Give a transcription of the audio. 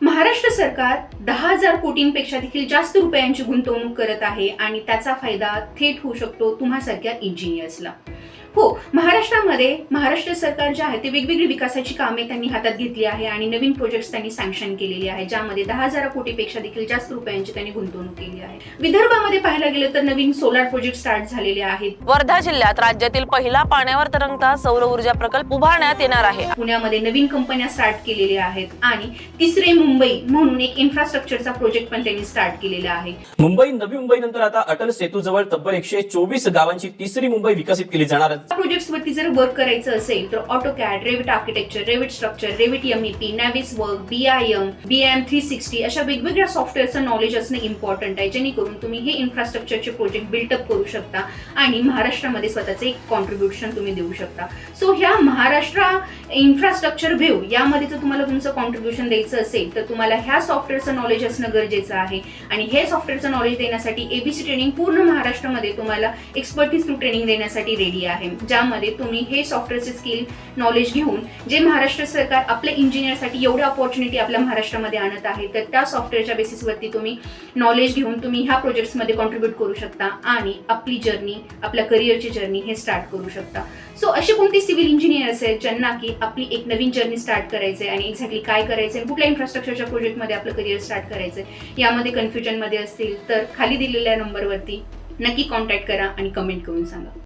महाराष्ट्र सरकार 10,000 कोटींपेक्षा देखील जास्त रुपयांची गुंतवणूक करत आहे आणि त्याचा फायदा थेट होऊ शकतो तुम्हासारख्या इंजिनियर्सला. हो, महाराष्ट्रामध्ये महाराष्ट्र सरकार जे आहे ते वेगवेगळी विकासाची कामे त्यांनी हातात घेतली आहे आणि नवीन प्रोजेक्ट्स त्यांनी सँक्शन केलेले आहे, ज्यामध्ये 10,000 कोटीपेक्षा देखील जास्त रुपयांची त्यांनी गुंतवणूक केली आहे. विदर्भामध्ये पाहायला गेलं तर नवीन सोलार प्रोजेक्ट स्टार्ट झालेले आहेत. वर्धा जिल्ह्यात राज्यातील पहिला पाण्यावर तरंगता सौर ऊर्जा प्रकल्प उभारण्यात येणार आहे. पुण्यामध्ये नवीन कंपन्या स्टार्ट केलेल्या आहेत आणि तिसरे मुंबई म्हणून एक इन्फ्रास्ट्रक्चरचा प्रोजेक्ट पण त्यांनी स्टार्ट केलेला आहे. नवी मुंबई नंतर आता अटल सेतू जवळ तब्बल 124 गावांची तिसरी मुंबई विकसित केली जाणार. प्रोजेक्ट्स वरती जर वर्क करायचं असेल तर AutoCAD, Revit architecture, Revit structure, Revit MEP, Navisworks, BIM, BIM 360 अशा वेगवेगळ्या सॉफ्टवेअरचं नॉलेज असणं इम्पॉर्टंट आहे, जेणेकरून तुम्ही हे इन्फ्रास्ट्रक्चरचे प्रोजेक्ट बिल्टअप करू शकता आणि महाराष्ट्रामध्ये स्वतःचे एक कॉन्ट्रीब्युशन तुम्ही देऊ शकता. सो ह्या महाराष्ट्र इन्फ्रास्ट्रक्चर वेव्ह यामध्ये जर तुम्हाला तुमचं कॉन्ट्रीब्युशन द्यायचं असेल तर तुम्हाला ह्या सॉफ्टवेअरचं नॉलेज असणं गरजेचं आहे आणि हे सॉफ्टवेअरचं नॉलेज देण्यासाठी ABC ट्रेनिंग पूर्ण महाराष्ट्रामध्ये तुम्हाला एक्सपर्टीज थ्रू ट्रेनिंग देण्यासाठी रेडी आहे, ज्यामध्ये तुम्ही हे सॉफ्टवेअरचे स्किल नॉलेज घेऊन जे महाराष्ट्र सरकार आपल्या इंजिनियरसाठी एवढ्या अपॉर्च्युनिटी आपल्या महाराष्ट्रामध्ये आणत आहे, तर त्या सॉफ्टवेअरच्या बेसिसवरती तुम्ही नॉलेज घेऊन तुम्ही ह्या प्रोजेक्ट्समध्ये कॉन्ट्रीब्यूट करू शकता आणि आपली जर्नी, आपल्या करिअरची जर्नी हे स्टार्ट करू शकता. सो असे कोणते सिव्हिल इंजिनियर्स आहेत ज्यांना की आपली एक नवीन जर्नी स्टार्ट करायचंय आणि एक्झॅक्टली काय करायचंय, कुठल्या इन्फ्रास्ट्रक्चरच्या प्रोजेक्टमध्ये आपलं करिअर स्टार्ट करायचंय, यामध्ये कन्फ्युजन मध्ये असतील तर खाली दिलेल्या नंबरवरती नक्की कॉन्टॅक्ट करा आणि कमेंट करून सांगा.